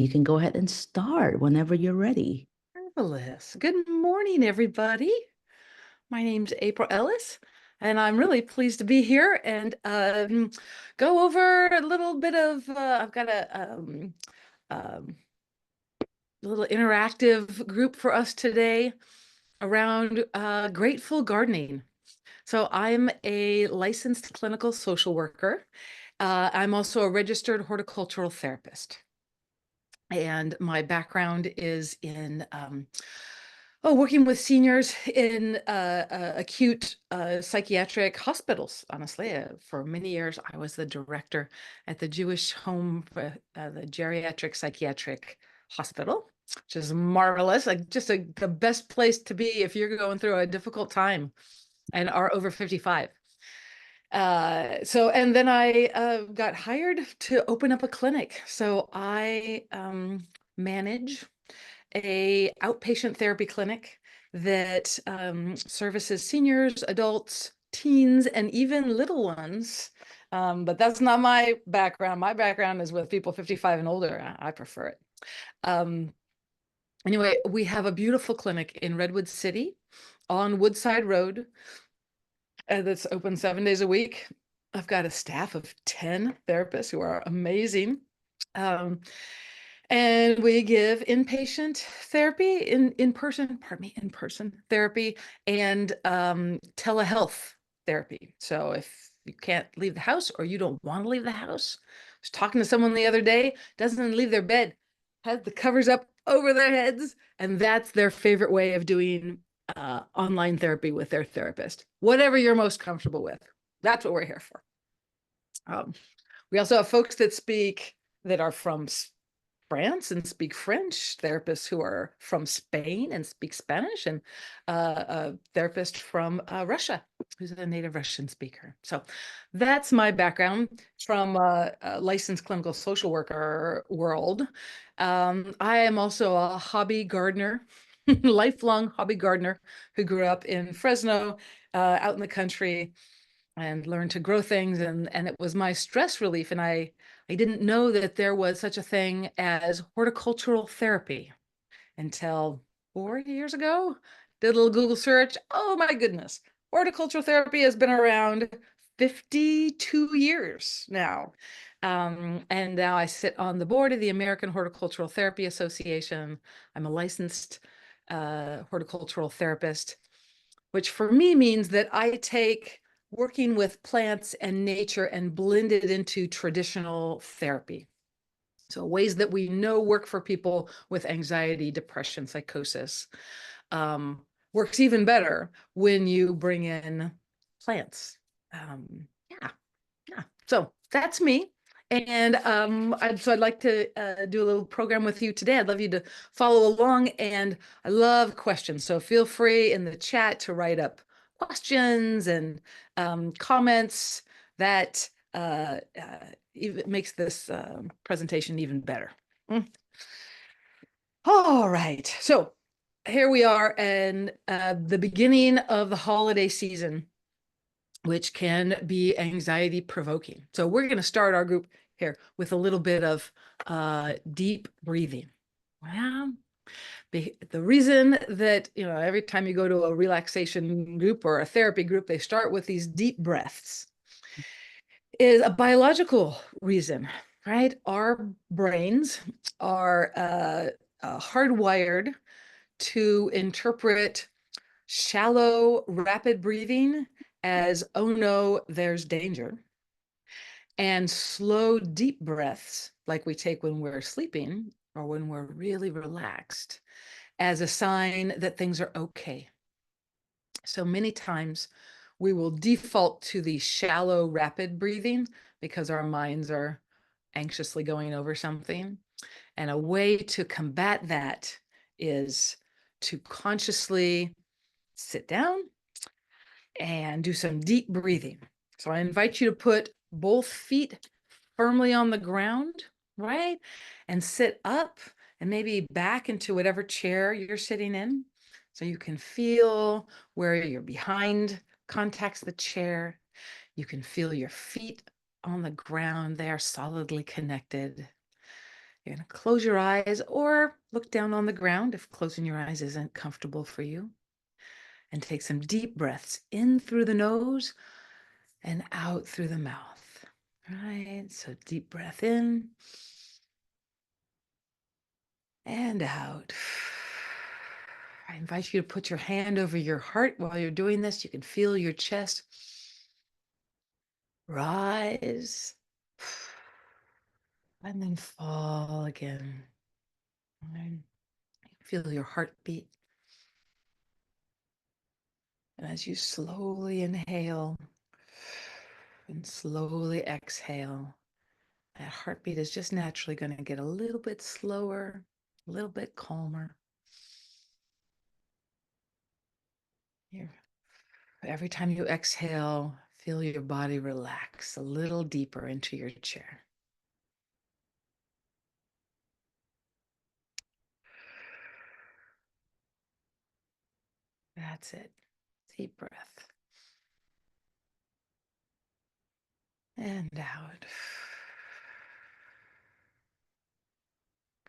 You can go ahead and start whenever you're ready. Marvelous. Good morning, everybody. My name's April Ellis, and I'm really pleased to be here and go over a little bit of, I've got um, little interactive group for us today around grateful gardening. So I'm a licensed clinical social worker. I'm also a registered horticultural therapist. And my background is in working with seniors in acute psychiatric hospitals. Honestly, for many years, I was the director at the Jewish Home for the Geriatric Psychiatric Hospital, which is marvelous. Like the best place to be if you're going through a difficult time and are over 55. And then I got hired to open up a clinic. So I manage a outpatient therapy clinic that services seniors, adults, teens, and even little ones. But that's not my background. My background is with people 55 and older. I prefer it. Um, anyway, we have a beautiful clinic in Redwood City on Woodside Road that's open 7 days a week. I've got a staff of 10 therapists who are amazing. Um, and we give inpatient therapy, in-person therapy, and telehealth therapy. So if you can't leave the house or you don't want to leave the house, I was talking to someone the other day, doesn't leave their bed, has the covers up over their heads, and that's their favorite way of doing online therapy with their therapist. Whatever you're most comfortable with, that's what we're here for. We also have folks that are from France and speak French, therapists who are from Spain and speak Spanish, and a therapist from Russia who's a native Russian speaker. So that's my background from a licensed clinical social worker world. I am also a hobby gardener, lifelong hobby gardener who grew up in Fresno, out in the country, and learned to grow things, and it was my stress relief. And I didn't know that there was such a thing as horticultural therapy until 4 years ago. Did a little Google search. Oh my goodness. Horticultural therapy has been around 52 years now. And now I sit on the board of the American Horticultural Therapy Association. I'm a licensed horticultural therapist, which for me means that I take working with plants and nature and blend it into traditional therapy. So ways that we know work for people with anxiety, depression, psychosis, works even better when you bring in plants. Yeah, yeah. So that's me. And so I'd like to do a little program with you today. I'd love you to follow along, and I love questions. So feel free in the chat to write up questions and comments that even makes this presentation even better. All right, so here we are in the beginning of the holiday season, which can be anxiety provoking. So we're going to start our group here with a little bit of deep breathing. Well, the reason that, every time you go to a relaxation group or a therapy group, they start with these deep breaths is a biological reason, right? Our brains are hardwired to interpret shallow, rapid breathing as, oh no, there's danger. And slow, deep breaths, like we take when we're sleeping or when we're really relaxed, as a sign that things are okay. So many times we will default to the shallow, rapid breathing because our minds are anxiously going over something. And a way to combat that is to consciously sit down and do some deep breathing. So I invite you to put both feet firmly on the ground, right? And sit up and maybe back into whatever chair you're sitting in. So you can feel where your behind contacts the chair. You can feel your feet on the ground. They are solidly connected. You're going to close your eyes or look down on the ground if closing your eyes isn't comfortable for you. And take some deep breaths in through the nose and out through the mouth. All right, so deep breath in and out. I invite you to put your hand over your heart while you're doing this. You can feel your chest rise and then fall again. And feel your heartbeat. And as you slowly inhale and slowly exhale, that heartbeat is just naturally going to get a little bit slower, a little bit calmer. Here. Every time you exhale, feel your body relax a little deeper into your chair. That's it. Deep breath. And out.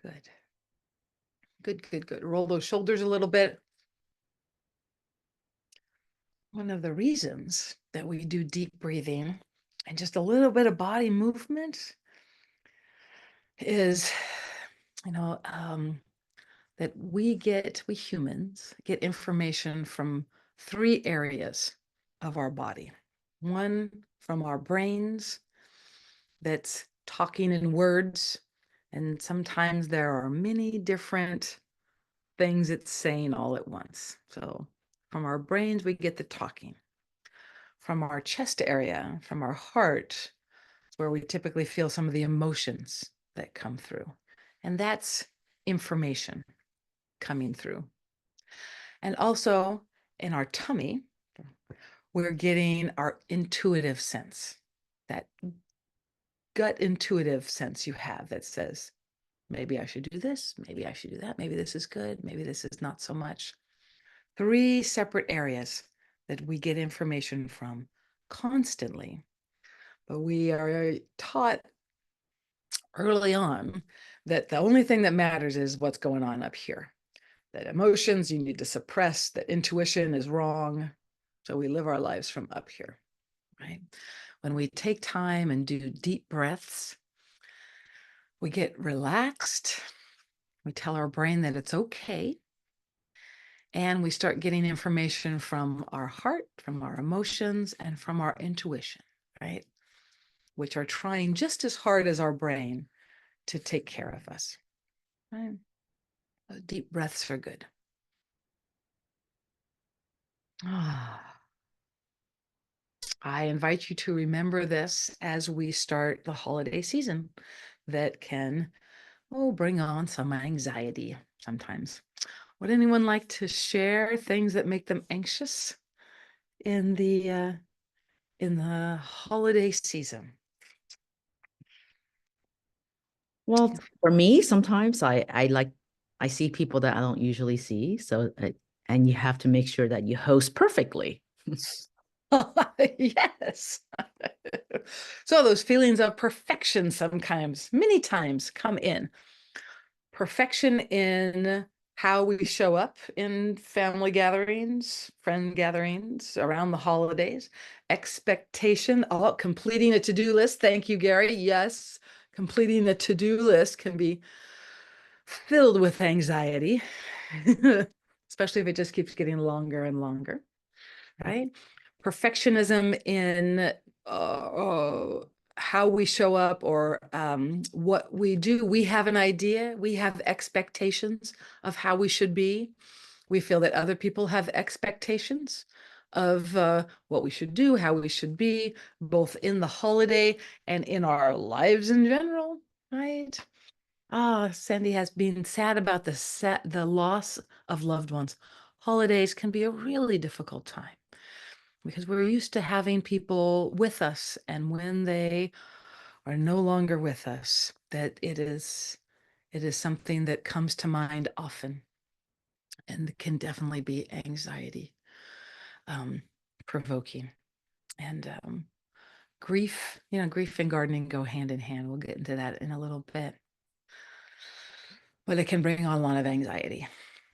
Good. Good, good, good. Roll those shoulders a little bit. One of the reasons that we do deep breathing and just a little bit of body movement is, you know, that we humans get information from three areas of our body. One from our brains, that's talking in words, and sometimes there are many different things it's saying all at once. So from our brains, we get the talking. From our chest area, from our heart, where we typically feel some of the emotions that come through. And that's information coming through. And also in our tummy, we're getting our intuitive sense, that gut intuitive sense you have that says, maybe I should do this, maybe I should do that, maybe this is good, maybe this is not so much. Three separate areas that we get information from constantly. But we are taught early on that the only thing that matters is what's going on up here. That emotions you need to suppress, that intuition is wrong. So we live our lives from up here, right? When we take time and do deep breaths, we get relaxed. We tell our brain that it's okay. And we start getting information from our heart, from our emotions, and from our intuition, right? Which are trying just as hard as our brain to take care of us. Right? Deep breaths are good. I invite you to remember this as we start the holiday season that can, bring on some anxiety sometimes. Would anyone like to share things that make them anxious in the holiday season? Well, for me, sometimes I see people that I don't usually see. So, and you have to make sure that you host perfectly. Yes. So those feelings of perfection sometimes, many times, come in. Perfection in how we show up in family gatherings, friend gatherings, around the holidays. Expectation, completing a to-do list. Thank you, Gary. Yes, completing a to-do list can be filled with anxiety, especially if it just keeps getting longer and longer, right? Perfectionism in how we show up or what we do. We have an idea, we have expectations of how we should be. We feel that other people have expectations of what we should do, how we should be, both in the holiday and in our lives in general, right? Sandy has been sad about the loss of loved ones. Holidays can be a really difficult time because we're used to having people with us, and when they are no longer with us, that it is something that comes to mind often and can definitely be anxiety provoking. And grief and gardening go hand in hand. We'll get into that in a little bit. but it can bring on a lot of anxiety.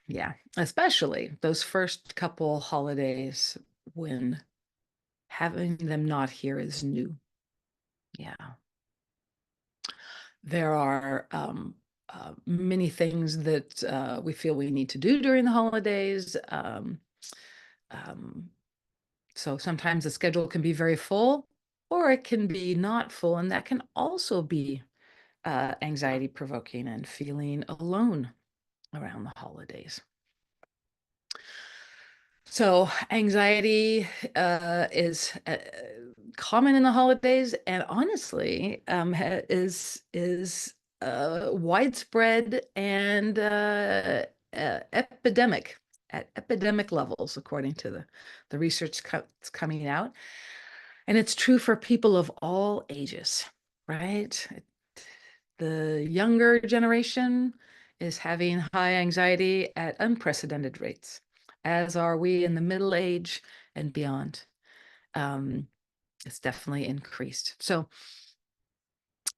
Yeah, especially those first couple holidays when having them not here is new. Yeah. There are many things that we feel we need to do during the holidays. Um, so sometimes the schedule can be very full, or it can be not full, and that can also be anxiety provoking and feeling alone around the holidays. So anxiety is common in the holidays, and honestly, is widespread and epidemic at epidemic levels, according to the research that's coming out. And it's true for people of all ages, right? The younger generation is having high anxiety at unprecedented rates, as are we in the middle age and beyond. Um, it's definitely increased. So,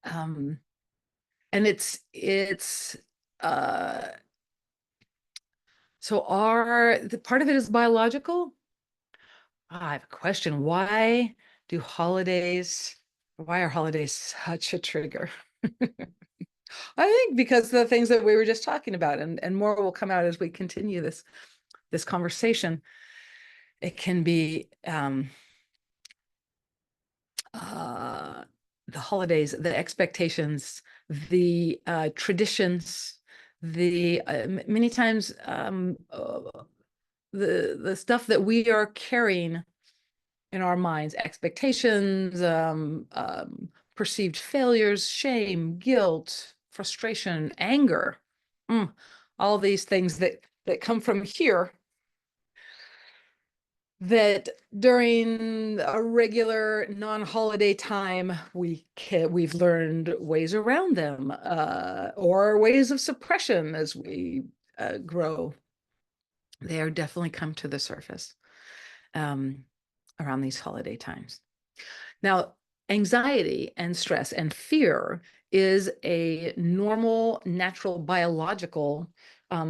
um, and it's uh, so our the part of it is biological. I have a question. Why are holidays such a trigger? I think because the things that we were just talking about, and more will come out as we continue this conversation. It can be the holidays, the expectations, the traditions, the many times the stuff that we are carrying in our minds, expectations, perceived failures, shame, guilt, frustration, anger, all these things that come from here, that during a regular non-holiday time we've learned ways around them, or ways of suppression as we grow. They are definitely come to the surface around these holiday times. Now, anxiety and stress and fear is a normal, natural, biological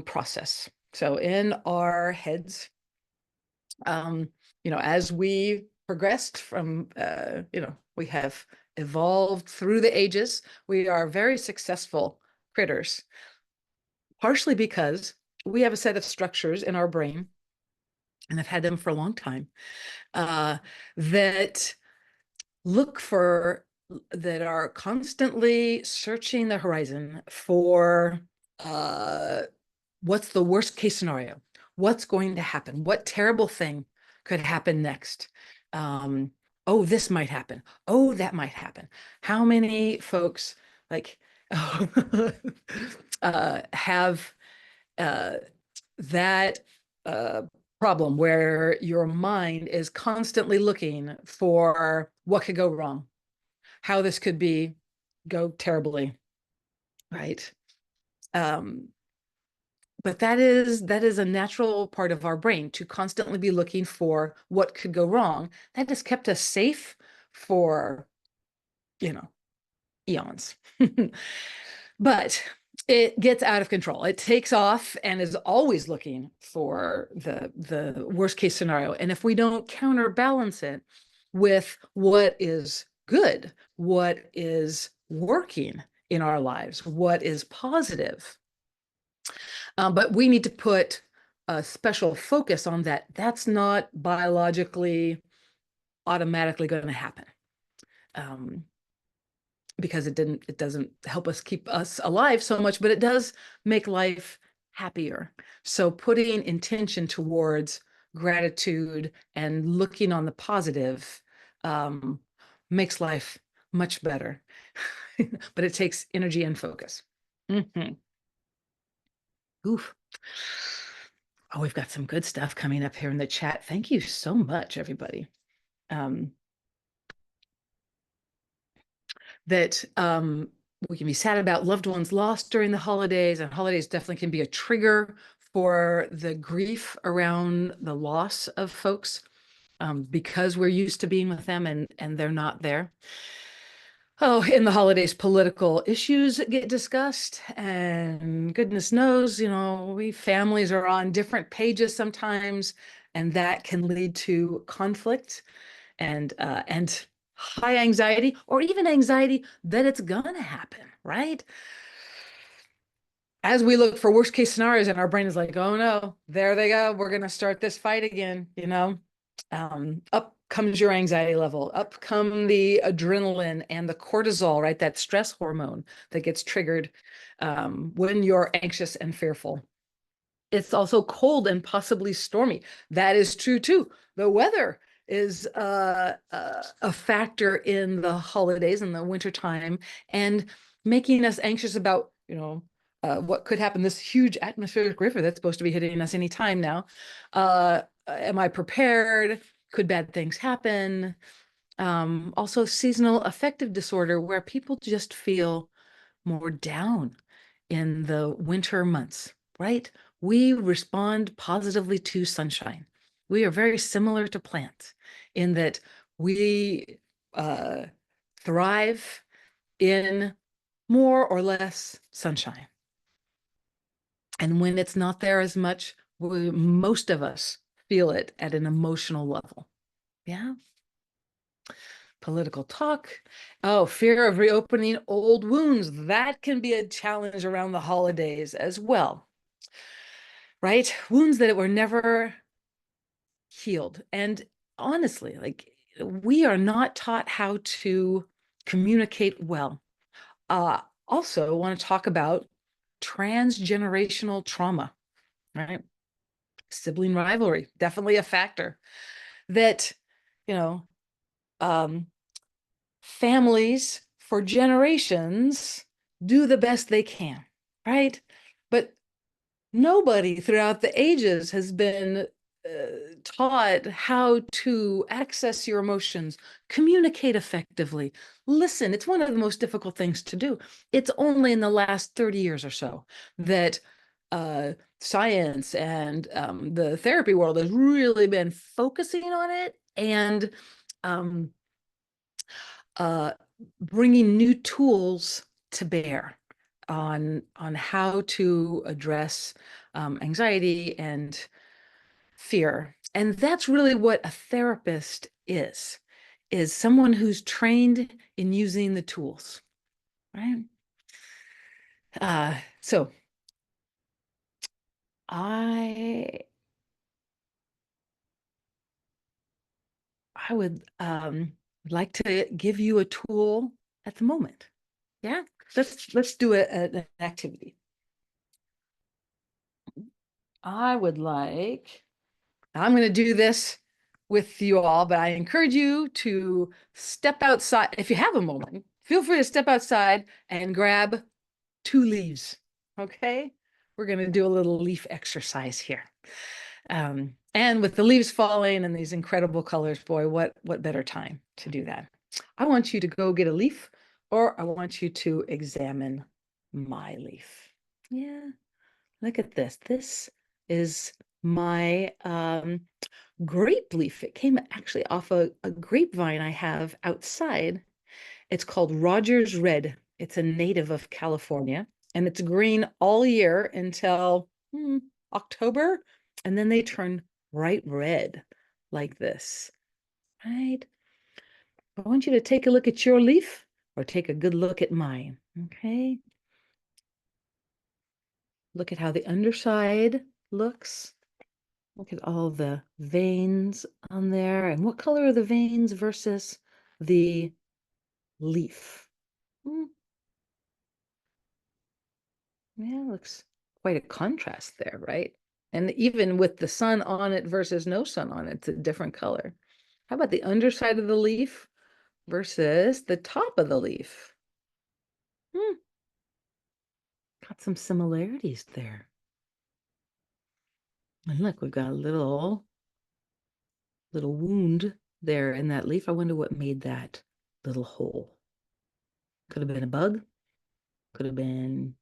process. So in our heads, as we progressed from, we have evolved through the ages. We are very successful critters, partially because we have a set of structures in our brain, and I've had them for a long time, that that are constantly searching the horizon for what's the worst case scenario? What's going to happen? What terrible thing could happen next? Oh, this might happen. Oh, that might happen. How many folks like have that uh, problem where your mind is constantly looking for what could go wrong, how this could go terribly, right? But that is a natural part of our brain to constantly be looking for what could go wrong. That has kept us safe for, eons. But it gets out of control. It takes off and is always looking for the worst case scenario. And if we don't counterbalance it with what is good, what is working in our lives, what is positive, but we need to put a special focus on that. That's not biologically automatically going to happen. Because it doesn't help us keep us alive so much, but it does make life happier. So putting intention towards gratitude and looking on the positive makes life much better. But it takes energy and focus. Oof. Oh, we've got some good stuff coming up here in the chat. Thank you so much, everybody. That we can be sad about loved ones lost during the holidays, and holidays definitely can be a trigger for the grief around the loss of folks, because we're used to being with them and they're not there. Oh, in the holidays, political issues get discussed, and goodness knows, we families are on different pages sometimes, and that can lead to conflict and high anxiety, or even anxiety that it's gonna happen, right? As we look for worst case scenarios, and our brain is like, oh no, there they go, we're gonna start this fight again. Up comes your anxiety level, up come the adrenaline and the cortisol, right? That stress hormone that gets triggered when you're anxious and fearful. It's also cold and possibly stormy. That is true too. The weather is a factor in the holidays and the winter time, and making us anxious about, what could happen. This huge atmospheric river that's supposed to be hitting us anytime now. Am I prepared? Could bad things happen? Also, seasonal affective disorder, where people just feel more down in the winter months, right? We respond positively to sunshine. We are very similar to plants in that we uh, thrive in more or less sunshine. And when it's not there as much, most of us feel it at an emotional level. Yeah. Political talk. Oh, fear of reopening old wounds. That can be a challenge around the holidays as well, right? Wounds that were never healed. And honestly, like, we are not taught how to communicate well. Also, want to talk about transgenerational trauma, right? Sibling rivalry, definitely a factor that, you know, um, families for generations do the best they can, right? But nobody throughout the ages has been taught how to access your emotions, communicate effectively, listen. It's one of the most difficult things to do. It's only in the last 30 years or so that science and the therapy world has really been focusing on it, and um, uh, bringing new tools to bear on how to address anxiety and fear. And that's really what a therapist is someone who's trained in using the tools, right? So I I would like to give you a tool at the moment. Yeah, let's do an activity. I would like I'm going to do this with you all, but I encourage you to step outside. If you have a moment, feel free to step outside and grab 2 leaves. Okay? We're going to do a little leaf exercise here. And with the leaves falling and these incredible colors, boy, what better time to do that? I want you to go get a leaf, or I want you to examine my leaf. Yeah, look at this. This is my grape leaf. It came actually off a grapevine I have outside. It's called Rogers Red. It's a native of California, and it's green all year until October, and then they turn bright red like this, right? I want you to take a look at your leaf, or take a good look at mine, okay? Look at how the underside looks. Look at all the veins on there. And what color are the veins versus the leaf? Hmm, yeah, looks quite a contrast there, right? And even with the sun on it versus no sun on it, it's a different color. How about the underside of the leaf versus the top of the leaf? Hmm, got some similarities there. And look, we've got a little wound there in that leaf. I wonder what made that little hole. Could have been a bug, could have been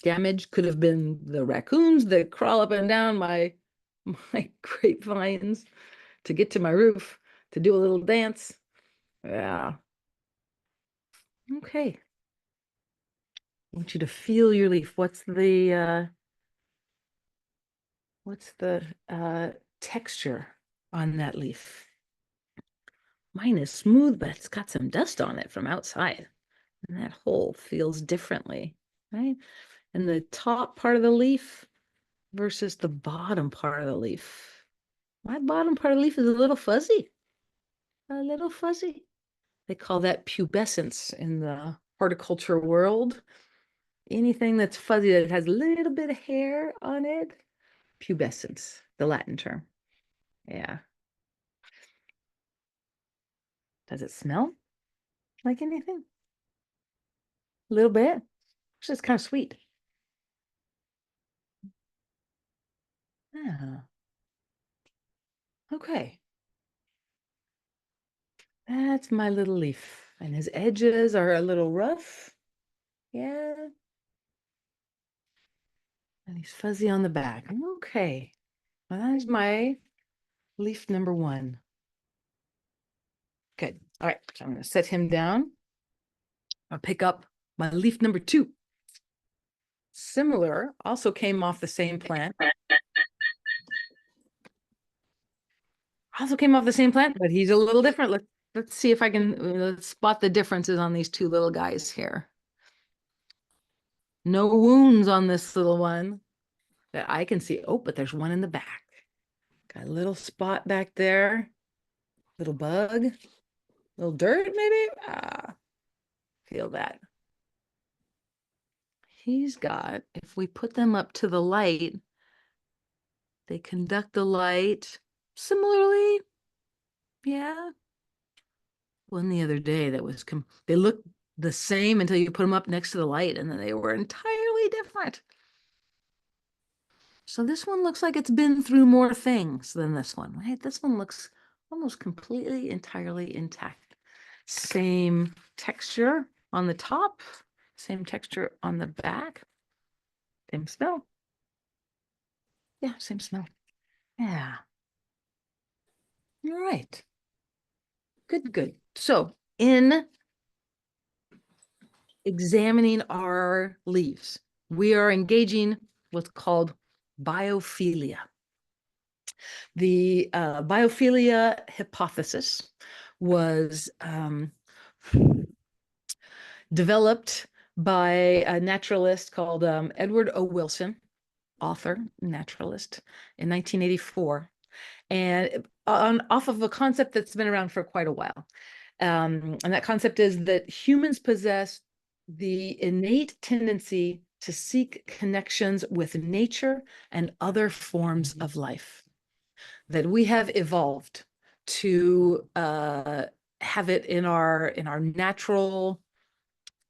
damage, could have been the raccoons that crawl up and down my grapevines to get to my roof to do a little dance. Yeah. Okay. I want you to feel your leaf. What's the texture on that leaf? Mine is smooth, but it's got some dust on it from outside. And that hole feels differently, right? And the top part of the leaf versus the bottom part of the leaf. My bottom part of the leaf is a little fuzzy, a little fuzzy. They call that pubescence in the horticulture world. Anything that's fuzzy that has a little bit of hair on it, pubescence, the Latin term. Yeah. Does it smell like anything? A little bit. It's just kind of sweet. Yeah. Okay. That's my little leaf. And his edges are a little rough. Yeah. And he's fuzzy on the back. Okay. Well, that is my leaf number one. Good. All right. So I'm going to set him down. I'll pick up my leaf number two. Similar, also came off the same plant. Also came off the same plant, but he's a little different. Let's see if I can let's spot the differences on these two little guys here. No wounds on this little one that I can see. Oh, but there's one in the back. Got a little spot back there. Little bug. Little dirt, maybe? Ah, feel that. He's got, if we put them up to the light, they conduct the light similarly. Yeah. One the other day that was, they looked the same until you put them up next to the light, and then they were entirely different. So this one looks like it's been through more things than this one, right? This one looks almost completely, entirely intact. Same texture on the top, same texture on the back, same smell. Yeah, same smell. Yeah. All right. Good, good. So in examining our leaves, we are engaging what's called biophilia. The biophilia hypothesis was developed by a naturalist called Edward O. Wilson, author, naturalist, in 1984, and off of a concept that's been around for quite a while. And that concept is that humans possess the innate tendency to seek connections with nature and other forms of life, that we have evolved to have it in our natural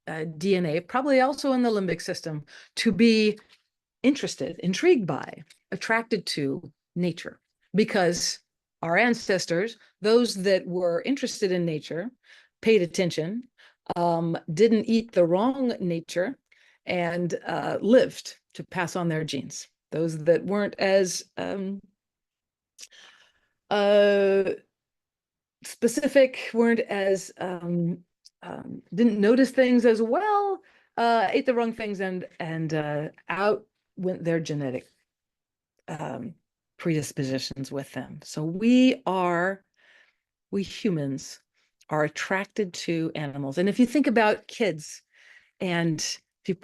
DNA, probably also in the limbic system, to be interested, intrigued by, attracted to nature, because our ancestors, those that were interested in nature, paid attention, didn't eat the wrong nature, and lived to pass on their genes. Those that weren't as specific, weren't as didn't notice things as well, ate the wrong things, and out went their genetic predispositions with them. So we humans are attracted to animals. And if you think about kids, and if you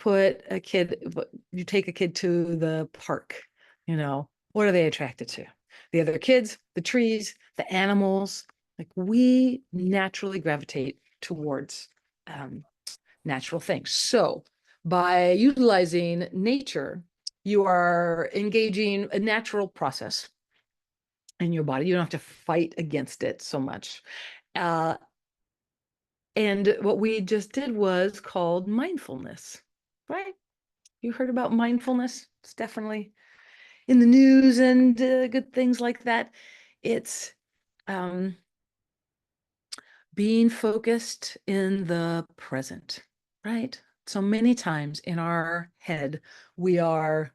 take a kid to the park, what are they attracted to? The other kids, the trees, the animals. Like, we naturally gravitate towards natural things. So by utilizing nature, you are engaging a natural process in your body. You don't have to fight against it so much. And what we just did was called mindfulness, right? You heard about mindfulness? It's definitely in the news and good things like that. It's being focused in the present, right? So many times in our head, we are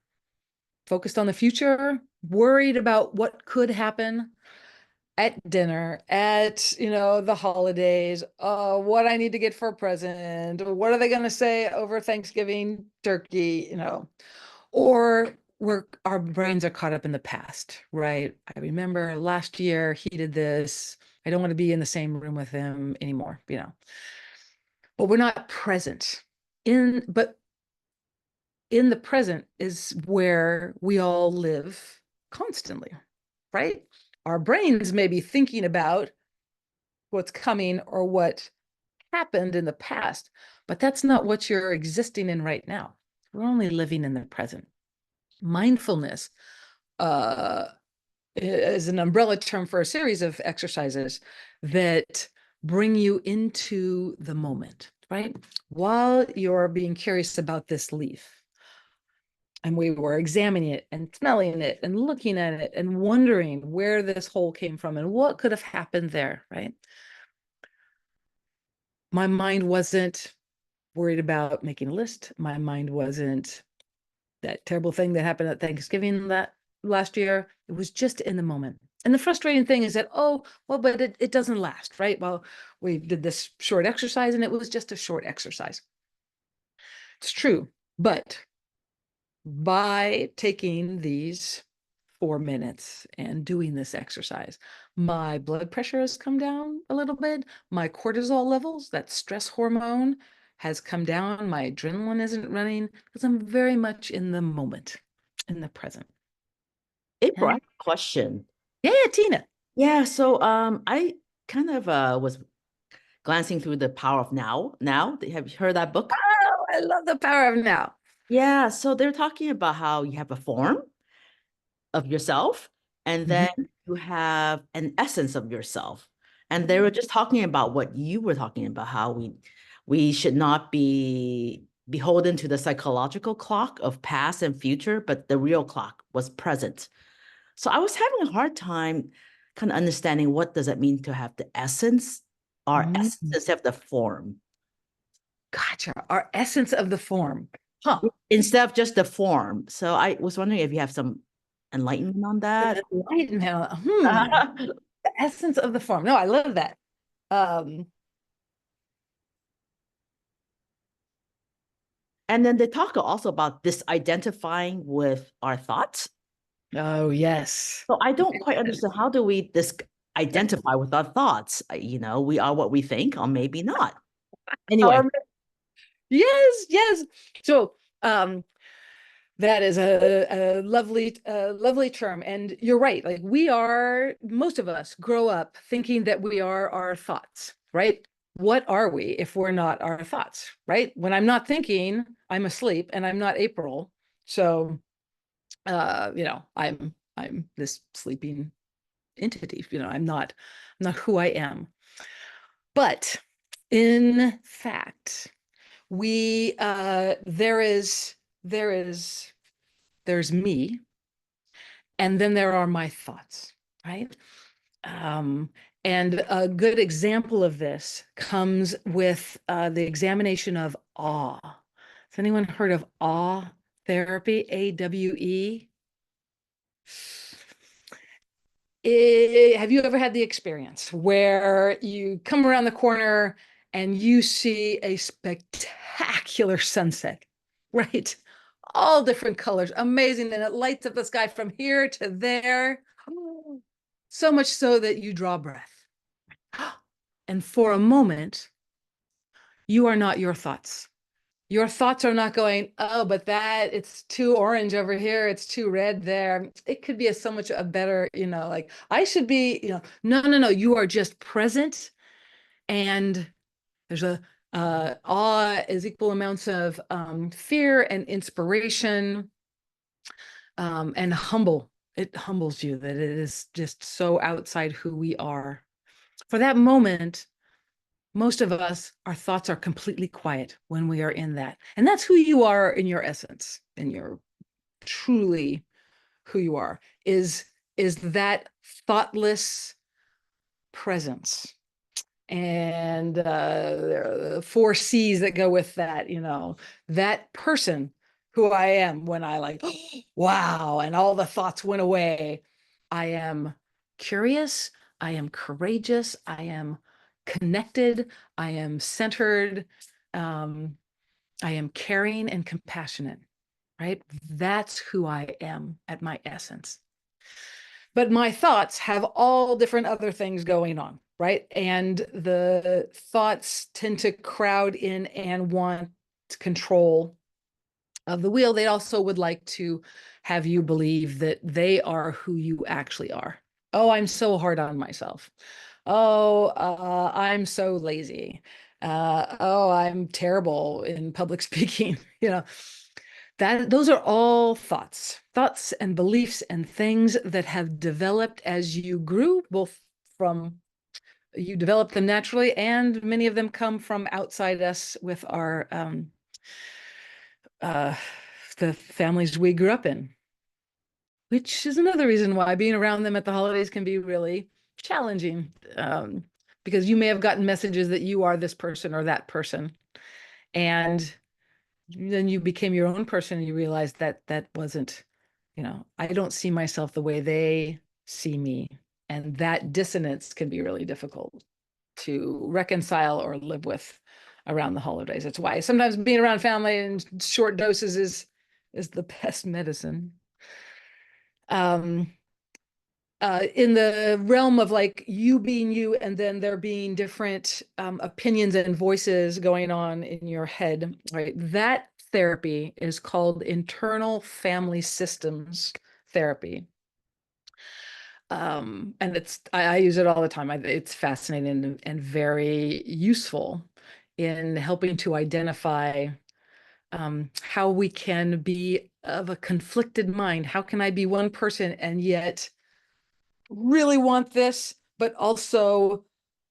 focused on the future, worried about what could happen, at dinner, at, the holidays, what I need to get for a present, what are they going to say over Thanksgiving turkey, or our brains are caught up in the past, right? I remember last year he did this. I don't want to be in the same room with him anymore. But we're not present but in the present is where we all live constantly, right? Our brains may be thinking about what's coming or what happened in the past, but that's not what you're existing in right now. We're only living in the present. Mindfulness uh, is an umbrella term for a series of exercises that bring you into the moment, right? While you're being curious about this leaf, and we were examining it and smelling it and looking at it and wondering where this hole came from and what could have happened there, right? My mind wasn't worried about making a list. My mind wasn't that terrible thing that happened at Thanksgiving that last year. It was just in the moment. And the frustrating thing is that, oh, well, but it doesn't last, right? Well, we did this short exercise and it was just a short exercise. It's true. But by taking these 4 minutes and doing this exercise, my blood pressure has come down a little bit. My cortisol levels, that stress hormone, has come down. My adrenaline isn't running because I'm very much in the moment, in the present. April, I have And a question. yeah, Tina. Yeah, so I kind of was glancing through The Power of Now. Have you heard that book? Oh, I love the power of now. Yeah, so they're talking about how you have a form of yourself, and then Mhm. you have an essence of yourself. And they were just talking about what you were talking about, how we should not be beholden to the psychological clock of past and future, but the real clock was present. So I was having a hard time kind of understanding what does it mean to have the essence, our essence Mhm. instead of the form. Gotcha. Our essence of the form. Huh. Instead of just the form. So I was wondering if you have some enlightenment on An that. enlightenment. The essence of the form. No, I love that. Um, And then they talk also about this identifying with our thoughts. oh, yes. So I don't quite understand, how do we this identify with our thoughts? We are what we think, or maybe not. Anyway, Our, yes, yes. So, that is a lovely term. And you're right. Like most of us grow up thinking that we are our thoughts, right? What are we if we're not our thoughts, right? When I'm not thinking, I'm asleep and I'm not April. So, I'm this sleeping entity, I'm not who I am. But in fact, we there's me, and then there are my thoughts, right? Um, and a good example of this comes with the examination of awe. Has anyone heard of awe therapy? AWE? Have you ever had the experience where you come around the corner and you see a spectacular sunset, right? All different colors, amazing, and it lights up the sky from here to there. So much so that you draw breath. And for a moment, you are not your thoughts. Your thoughts are not going, oh, but it's too orange over here, it's too red there. It could be so much a better, like I should be, no, no, no. You are just present, and there's awe is equal amounts of fear and inspiration, and humble. It humbles you that it is just so outside who we are. For that moment, most of us, our thoughts are completely quiet when we are in that. And that's who you are in your essence, and you're truly who you are, is that thoughtless presence. And there are the 4 C's that go with that, that person who I am when I like, wow, and all the thoughts went away. I am curious, I am courageous, I am connected, I am centered, I am caring and compassionate, right? That's who I am at my essence. But my thoughts have all different other things going on, right? And the thoughts tend to crowd in and want control of the wheel. They also would like to have you believe that they are who you actually are. Oh, I'm so hard on myself. Oh, I'm so lazy. Oh, I'm terrible in public speaking. That those are all thoughts and beliefs and things that have developed as you grew, both from you developed them naturally, and many of them come from outside us with our uh, the families we grew up in, which is another reason why being around them at the holidays can be really challenging, because you may have gotten messages that you are this person or that person, and then you became your own person and you realized that that wasn't, I don't see myself the way they see me. And that dissonance can be really difficult to reconcile or live with around the holidays. That's why sometimes being around family in short doses is the best medicine. Um, in the realm of like you being you and then there being different opinions and voices going on in your head, right? That therapy is called internal family systems therapy. And I use it all the time. It's fascinating and very useful in helping to identify how we can be of a conflicted mind. How can I be one person and yet really want this, but also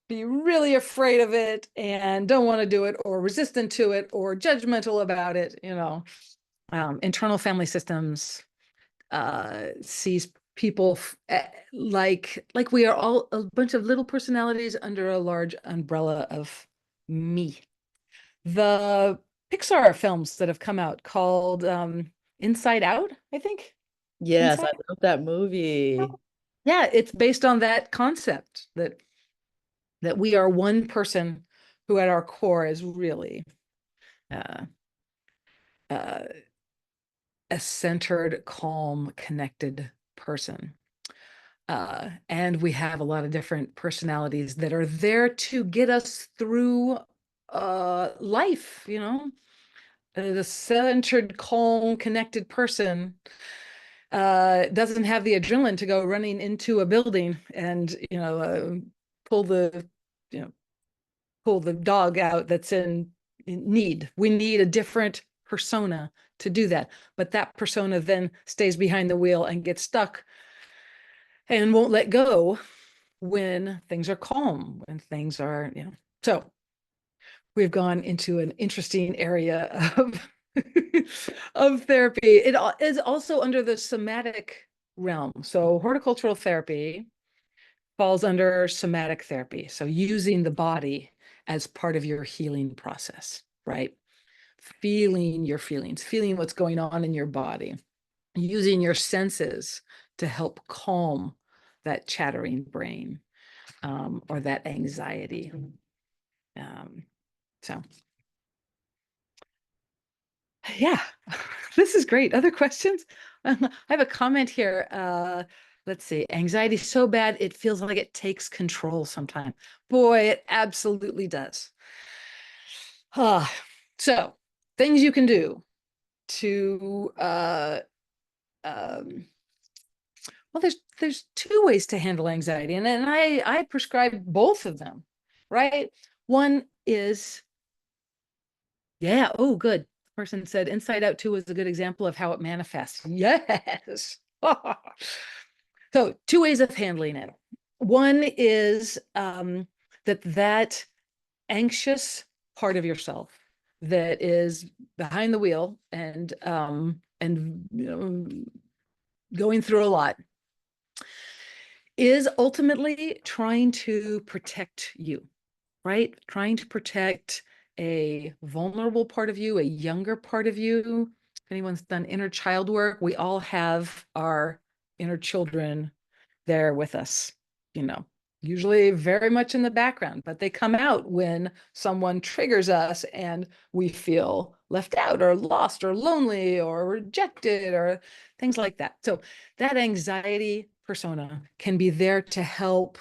be really afraid of it and don't want to do it or resistant to it or judgmental about it? Internal family systems sees people like we are all a bunch of little personalities under a large umbrella of me. The Pixar films that have come out called Inside Out, I think. Yes, I Inside love that movie. Out. Yeah, it's based on that concept that we are one person who at our core is really uh, uh, a centered, calm, connected person. And we have a lot of different personalities that are there to get us through life, The centered, calm, connected person doesn't have the adrenaline to go running into a building and, pull the, you know, pull the dog out that's in need. We need a different persona to do that. But that persona then stays behind the wheel and gets stuck and won't let go when things are calm, when things are, So we've gone into an interesting area of of therapy. It is also under the somatic realm. So horticultural therapy falls under somatic therapy. So using the body as part of your healing process, right? Feeling your feelings, feeling what's going on in your body, using your senses to help calm that chattering brain, or that anxiety. So, yeah, this is great. Other questions? I have a comment here. Let's see. Anxiety is so bad, it feels like it takes control sometimes. Boy, it absolutely does. So, things you can do to um, well, there's two ways to handle anxiety, and I prescribe both of them, right? One is, yeah, oh, good. The person said Inside Out 2 is a good example of how it manifests. Yes. So two ways of handling it. One is that anxious part of yourself that is behind the wheel and going through a lot is ultimately trying to protect you, right? Trying to protect a vulnerable part of you, a younger part of you. If anyone's done inner child work, we all have our inner children there with us, you know. usually very much in the background, but they come out when someone triggers us and we feel left out or lost or lonely or rejected or things like that. So that anxiety persona can be there to help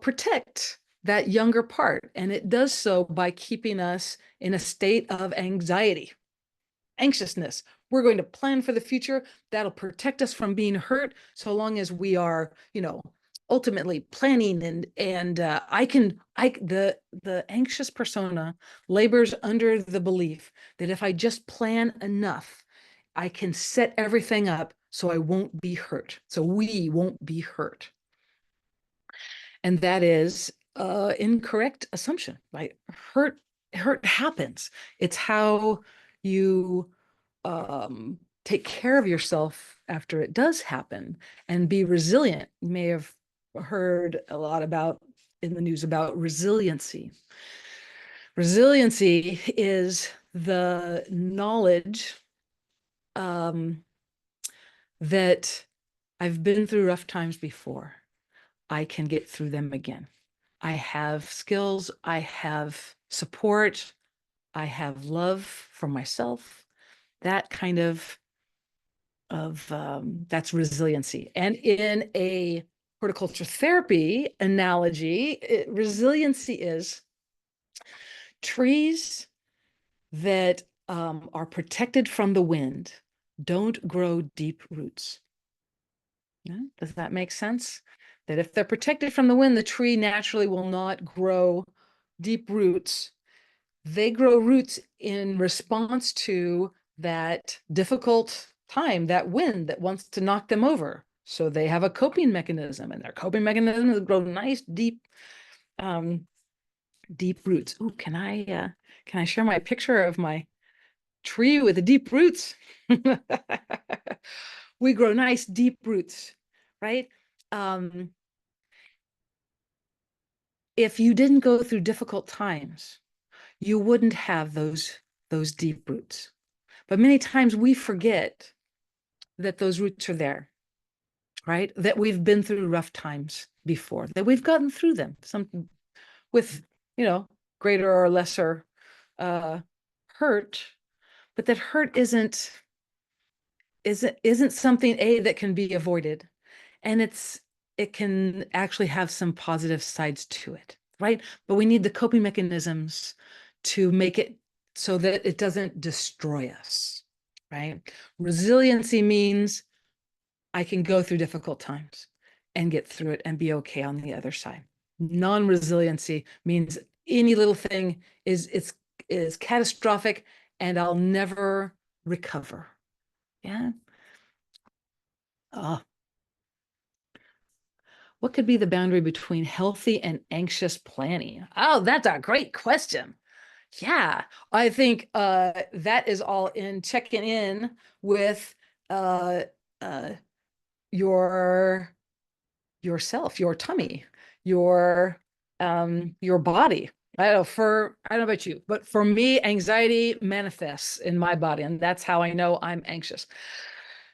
protect that younger part. And it does so by keeping us in a state of anxiety, anxiousness. We're going to plan for the future. That'll protect us from being hurt so long as we are, ultimately planning and the anxious persona labors under the belief that if I just plan enough, I can set everything up so I won't be hurt. So we won't be hurt. And that is incorrect assumption, right? Hurt happens. It's how you take care of yourself after it does happen and be resilient. You may have heard a lot about in the news about resiliency. Resiliency is the knowledge that I've been through rough times before. I can get through them again. I have skills, I have support, I have love for myself. That kind of that's resiliency. And in a horticulture therapy analogy, resiliency is trees that are protected from the wind don't grow deep roots. Yeah? Does that make sense? That if they're protected from the wind, the tree naturally will not grow deep roots. They grow roots in response to that difficult time, that wind that wants to knock them over. So they have a coping mechanism, and their coping mechanism is grow nice, deep roots. Oh, can I share my picture of my tree with the deep roots? We grow nice, deep roots, right? If you didn't go through difficult times, you wouldn't have those deep roots. But many times we forget that those roots are there, right? That we've been through rough times before, that we've gotten through them, some with, greater or lesser hurt, but that hurt isn't something that can be avoided. And it can actually have some positive sides to it, right? But we need the coping mechanisms to make it so that it doesn't destroy us, right? Resiliency means I can go through difficult times and get through it and be okay on the other side. Non-resiliency means any little thing is catastrophic and I'll never recover. Yeah. What could be the boundary between healthy and anxious planning? Oh, that's a great question. Yeah, I think that is all in checking in with uh, uh, your yourself, your tummy, your body. I don't know about you, but for me, anxiety manifests in my body, and that's how I know I'm anxious.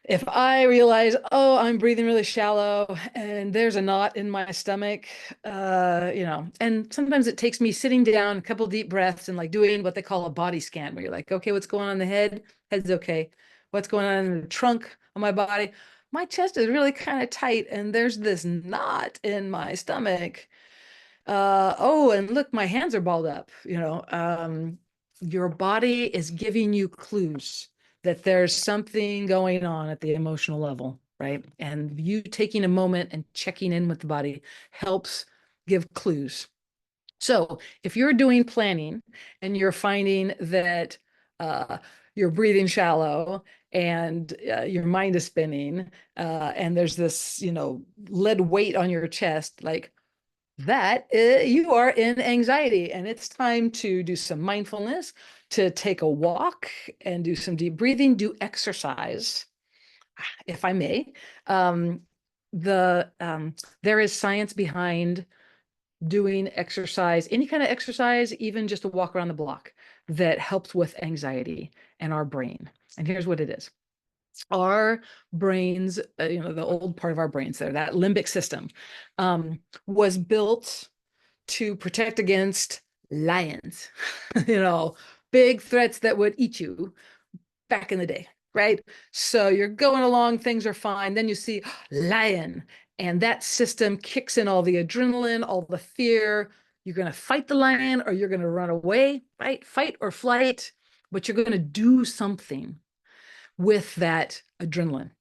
If I realize, oh, I'm breathing really shallow and there's a knot in my stomach, and sometimes it takes me sitting down, a couple deep breaths, and like doing what they call a body scan, where you're like, okay, what's going on in the head? Head's okay. What's going on in the trunk of my body? My chest is really kind of tight, and there's this knot in my stomach. Oh, and look, my hands are balled up. Your body is giving you clues that there's something going on at the emotional level, right? And you taking a moment and checking in with the body helps give clues. So if you're doing planning and you're finding that you're breathing shallow and your mind is spinning and there's this, lead weight on your chest, like that, you are in anxiety, and it's time to do some mindfulness, to take a walk and do some deep breathing, do exercise, if I may. There is science behind doing exercise, any kind of exercise, even just a walk around the block, that helps with anxiety and our brain. And here's what it is. our brains, the old part of our brains there, that limbic system, was built to protect against lions, big threats that would eat you back in the day, right? So you're going along, things are fine. Then you see lion, and that system kicks in all the adrenaline, all the fear. You're going to fight the lion or you're going to run away, right? Fight or flight, but you're going to do something with that adrenaline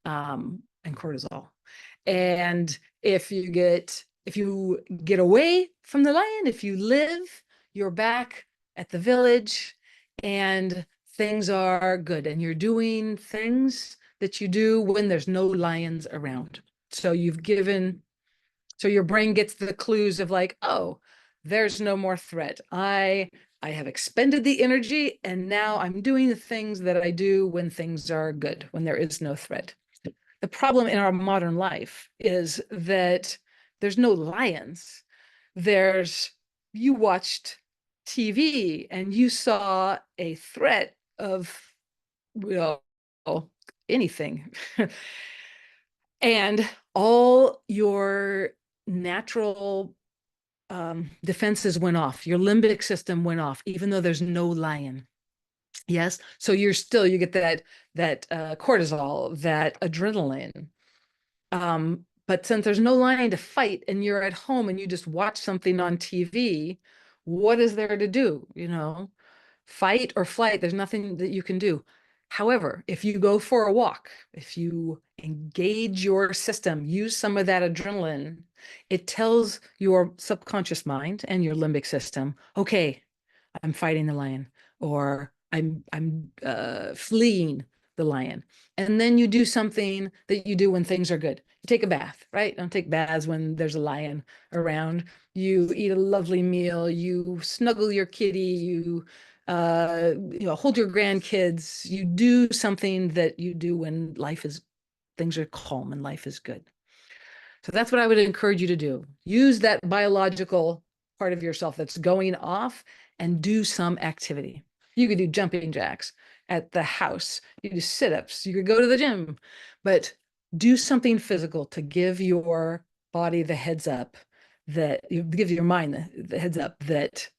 and cortisol. And if you get away from the lion, if you live, you're back at the village and things are good and you're doing things that you do when there's no lions around. So your brain gets the clues of like, oh, there's no more threat. I have expended the energy and now I'm doing the things that I do when things are good, when there is no threat. The problem in our modern life is that there's no lions. You watched TV and you saw a threat of, well, anything. And all your natural defenses went off. Your limbic system went off, even though there's no lion. Yes. So you get that cortisol, that adrenaline. But since there's no lion to fight and you're at home and you just watch something on TV, what is there to do? Fight or flight, there's nothing that you can do. However, if you go for a walk, if you engage your system, use some of that adrenaline, it tells your subconscious mind and your limbic system, okay, I'm fighting the lion, or I'm fleeing the lion. And then you do something that you do when things are good. You take a bath, right? Don't take baths when there's a lion around. You eat a lovely meal. You snuggle your kitty. You hold your grandkids. You do something that you do when things are calm and life is good. So that's what I would encourage you to do. Use that biological part of yourself that's going off and do some activity. You could do jumping jacks at the house. You do sit-ups. You could go to the gym, but do something physical to give your body the heads up that you give your mind the heads up that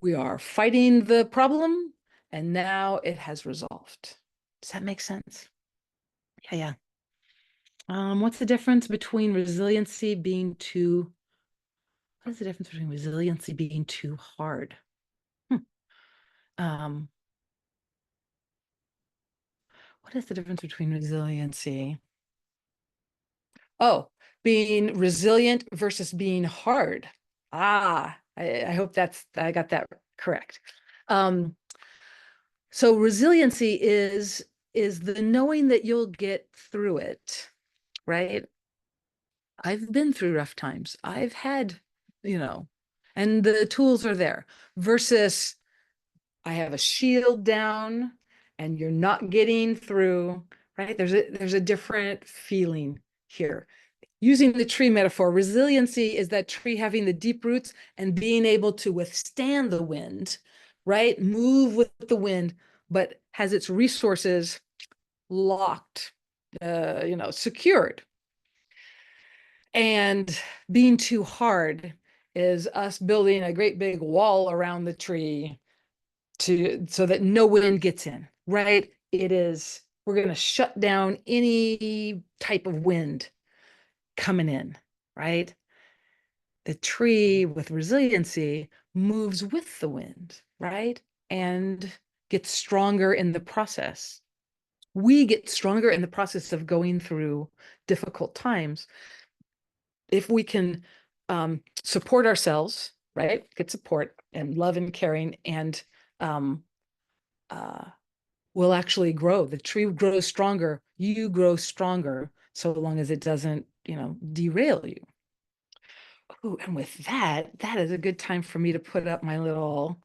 we are fighting the problem and now it has resolved. Does that make sense? Yeah. What's the difference between resiliency being too, what is the difference between resiliency being too hard? Um, what is the difference between resiliency? Oh, being resilient versus being hard. I hope I got that correct. So resiliency is the knowing that you'll get through it, right? I've been through rough times. I've had, and the tools are there versus I have a shield down and you're not getting through, right? There's a different feeling here. Using the tree metaphor, resiliency is that tree having the deep roots and being able to withstand the wind, right? Move with the wind, but has its resources locked, secured. And being too hard is us building a great big wall around the tree so that no wind gets in, right? We're going to shut down any type of wind coming in, right? The tree with resiliency moves with the wind, right? And gets stronger in the process. We get stronger in the process of going through difficult times if we can support ourselves, right? Get support and love and caring, and we'll actually grow. The tree grows stronger. You grow stronger so long as it doesn't, derail you. Oh, and with that is a good time for me to put up my little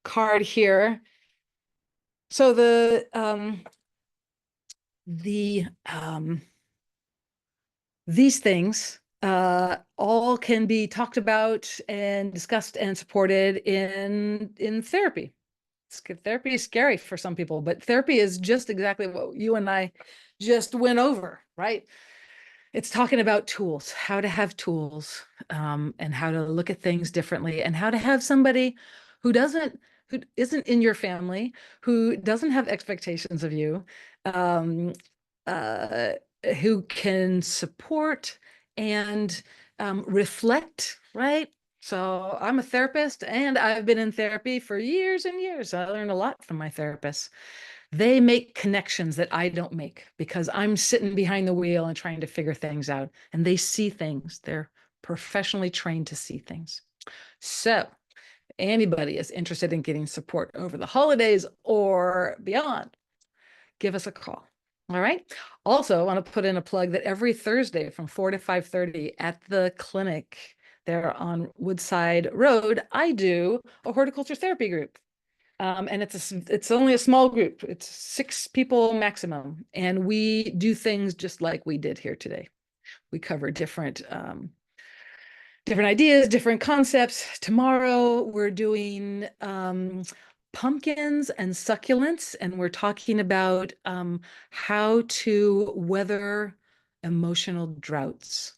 card here. So these things all can be talked about and discussed and supported in therapy. Therapy is scary for some people, but therapy is just exactly what you and I just went over, right? It's talking about tools, how to have tools, and how to look at things differently, and how to have somebody who isn't in your family, who doesn't have expectations of you, um, uh, who can support and reflect, right? So I'm a therapist and I've been in therapy for years and years. I learned a lot from my therapists. They make connections that I don't make because I'm sitting behind the wheel and trying to figure things out. And they see things. They're professionally trained to see things. So anybody is interested in getting support over the holidays or beyond, give us a call. All right. Also, I want to put in a plug that every Thursday from 4 to 5:30 at the clinic there on Woodside Road, I do a horticulture therapy group. And it's only a small group. It's 6 people maximum. And we do things just like we did here today. We cover different ideas, different concepts. Tomorrow we're doing pumpkins and succulents, and we're talking about how to weather emotional droughts.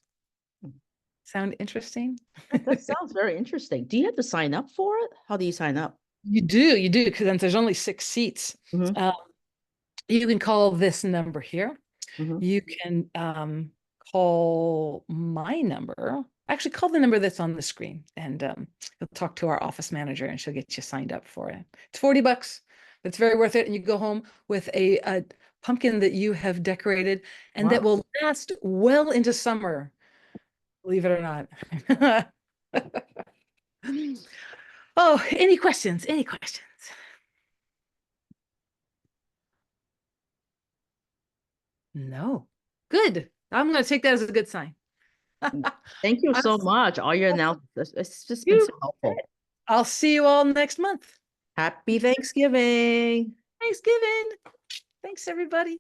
Sound interesting? That sounds very interesting. Do you have to sign up for it? How do you sign up? You do, because there's only 6 seats. Mm-hmm. You can call this number here. Mm-hmm. You can call my number. Actually, call the number that's on the screen, and you'll talk to our office manager, and she'll get you signed up for it. It's $40. It's very worth it, and you go home with a pumpkin that you have decorated, and that Wow. will last well into summer. Believe it or not. Oh, any questions? Any questions? No. Good. I'm going to take that as a good sign. Thank you I'll so see much. All your announcements. It's just been you. so helpful. I'll see you all next month. Happy Thanksgiving. Thanksgiving. Thanks, everybody.